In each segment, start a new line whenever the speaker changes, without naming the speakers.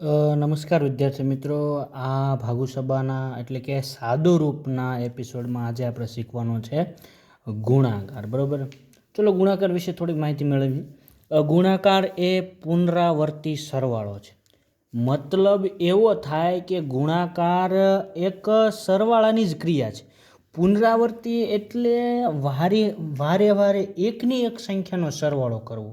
નમસ્કાર વિદ્યાર્થી મિત્રો, આ ભાગુસભાના એટલે કે સાદુ રૂપના એપિસોડમાં આજે આપણે શીખવાનો છે ગુણાકાર. બરાબર, ચલો ગુણાકાર વિશે થોડીક માહિતી મેળવી. ગુણાકાર એ પુનરાવર્તી સરવાળો છે. મતલબ એવો થાય કે ગુણાકાર એક સરવાળાની જ ક્રિયા છે. પુનરાવર્તી એટલે વારે વારે એકની એક સંખ્યાનો સરવાળો કરવો.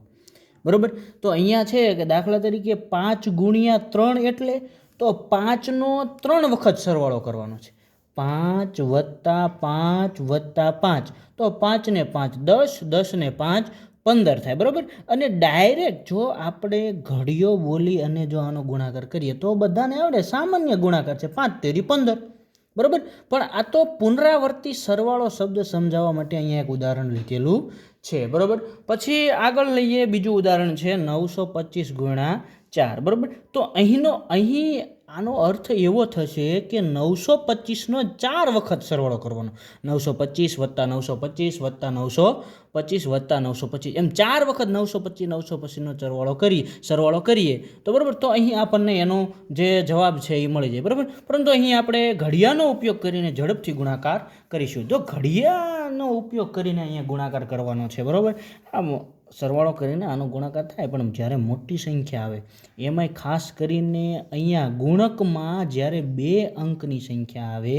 બરાબર, તો અહીંયા છે કે દાખલા તરીકે 5 ગુણ્યા 3 એટલે તો 5નો 3 વખત સરવાળો કરવાનો છે. 5 વત્તા 5 વત્તા 5 તો 5 ને 5 10, 10 ને 5 15 થાય. બરાબર, અને ડાયરેક્ટ જો આપણે ઘડીઓ બોલી અને જો આનો ગુણાકાર કરીએ તો બધાને આવડે, સામાન્ય ગુણાકાર છે 5 તેરી 15. બરાબર, પણ આ તો પુનરાવર્તી સરવાળો શબ્દ સમજાવવા માટે અહીંયા એક ઉદાહરણ લીધેલું છે. બરાબર, પછી આગળ લઈએ, બીજું ઉદાહરણ છે 925 ગુણ્યા 4. બરાબર, તો અહીં આનો અર્થ એવો થશે કે 925નો 4 વખત સરવાળો કરવાનો. 925 વત્તા 925 વત્તા 925 વત્તા 925 એમ 4 વખત 925નો સરવાળો કરીએ તો બરાબર, તો અહીં આપણને એનો જે જવાબ છે એ મળી જાય. બરાબર, પરંતુ અહીં આપણે ઘડિયાનો ઉપયોગ કરીને ઝડપથી ગુણાકાર કરીશું. જો ઘડિયાનો ઉપયોગ કરીને અહીંયા ગુણાકાર કરવાનો છે, બરાબર, આમ સરવાળો કરીને આનો ગુણાકાર થાય, પણ જ્યારે મોટી સંખ્યા આવે એમાંય ખાસ કરીને અહીંયા ગુણકમાં જ્યારે 2 અંકની સંખ્યા આવે,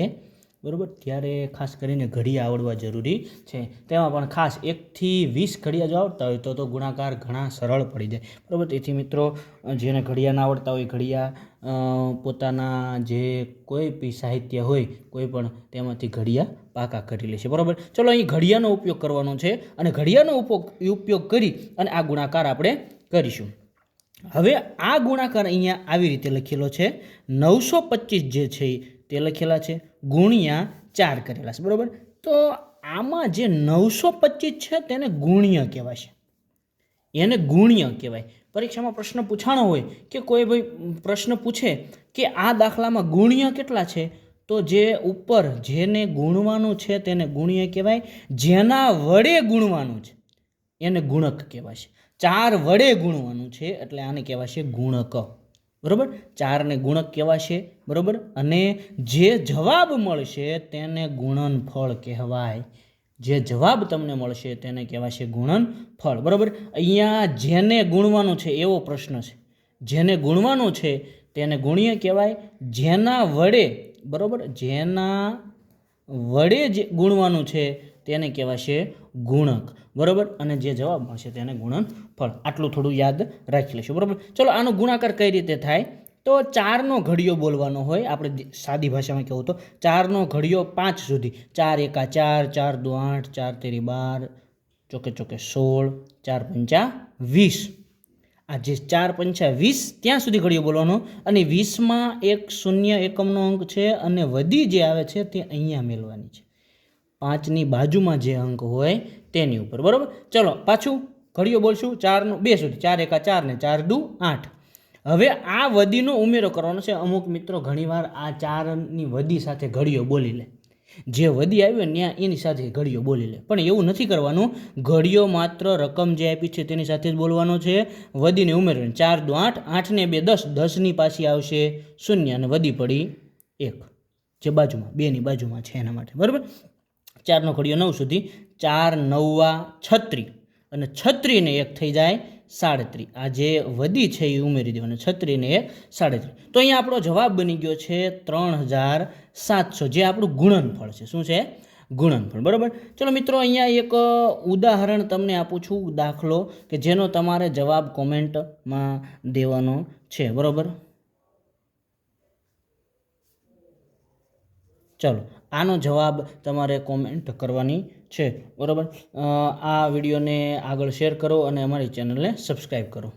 બરાબર, ત્યારે ખાસ કરીને ઘડિયા આવડવા જરૂરી છે. તેમાં પણ ખાસ 1 થી 20 ઘડિયા જો આવડતા હોય તો ગુણાકાર ઘણા સરળ પડી જાય. બરાબર, તેથી મિત્રો જેને ઘડિયા ના આવડતા હોય, ઘડિયા પોતાના જે કોઈ બી સાહિત્ય હોય કોઈ પણ તેમાંથી ઘડિયા પાકા કરી લેશે. બરાબર, ચલો અહીં ઘડિયાનો ઉપયોગ કરવાનો છે અને ઘડિયાનો ઉપયોગ કરી અને આ ગુણાકાર આપણે કરીશું. હવે આ ગુણાકાર અહીંયા આવી રીતે લખેલો છે, 925 જે છે તે લખેલા છે ગુણ્યા 4 કરેલા છે. બરાબર, તો આમાં જે 925 છે તેને ગુણ્ય કહેવાય, એને ગુણ્ય કહેવાય. પરીક્ષામાં પ્રશ્ન પૂછાણો હોય કે કોઈ ભાઈ પ્રશ્ન પૂછે કે આ દાખલામાં ગુણ્ય કેટલા છે, તો જે ઉપર જેને ગુણવાનું છે તેને ગુણ્ય કહેવાય, જેના વડે ગુણવાનું છે એને ગુણક કહેવાય છે. 4 વડે ગુણવાનું છે એટલે આને કહેવાશે ગુણક. બરાબર, 4ને ગુણક કહેવાશે. બરાબર, અને જે જવાબ મળશે તેને ગુણનફળ કહેવાય. જે જવાબ તમને મળશે તેને કહેવાશે ગુણનફળ. બરાબર, અહીંયા જેને ગુણવાનું છે એવો પ્રશ્ન છે. જેને ગુણવાનું છે તેને ગુણ્ય કહેવાય, જેના વડે, બરાબર, જેના વડે જે ગુણવાનું છે તેને કહેવાશે ગુણક. બરાબર, અને જે જવાબ મળશે તેને ગુણનફળ. આટલું થોડું યાદ રાખી લઈશું. બરાબર, ચલો આનો ગુણાકાર કઈ રીતે થાય, તો 4નો ઘડિયો બોલવાનો હોય. આપણે સાદી ભાષામાં કહેવું તો 4નો ઘડિયો 5 સુધી, 4 એકા 4, 4 દુ 8, 4 તેરી 12, ચોકે ચોકે 16, 4 પંચા 20. આ જે 4 પંચા 20 ત્યાં સુધી ઘડિયો બોલવાનો, અને 20માં એક શૂન્ય એકમનો અંક છે અને વધી જે આવે છે તે અહીંયા મેળવાની છે, 5ની બાજુમાં જે અંક હોય તેની ઉપર. બરાબર, ચલો પાછું ઘડિયો બોલશું 4નો 2 સુધી, 4 એકા 4 ને 4 દુ 8. હવે આ વધીનો ઉમેરો કરવાનો છે. અમુક મિત્રો ઘણીવાર આ 4ની વધી સાથે ઘડિયો બોલી લે, જે વધી આવ્યો ને એની સાથે ઘડિયો બોલી લે, પણ એવું નથી કરવાનું. ઘડિયો માત્ર રકમ જે આપી છે તેની સાથે જ બોલવાનો છે, વધીને ઉમેરવાની. 4 દુ 8, 8 ને 2 10, 10ની પાછી આવશે 0 અને વધી પડી 1, જે બાજુમાં 2ની બાજુમાં છે એના માટે. બરાબર, 4નો ઘડિયો 9 સુધી, 4 9 36 અને 36 ને 1 થઈ જાય 37. આ જે વધી છે એ ઉમેરી દેવાનું, 36 ને 1 37. તો અહીંયા આપણો જવાબ બની ગયો છે 3700, જે આપણું ગુણનફળ છે. શું છે? ગુણનફળ. બરાબર, ચલો મિત્રો અહીંયા એક ઉદાહરણ તમને આપું છું, દાખલો કે જેનો તમારે જવાબ કોમેન્ટમાં દેવાનો છે. બરાબર, ચલો આનો જવાબ તમારે કોમેન્ટ કરવાની છે. બરાબર, આ વિડીયોને આગળ શેર કરો અને અમારી ચેનલને સબસ્ક્રાઈબ કરો.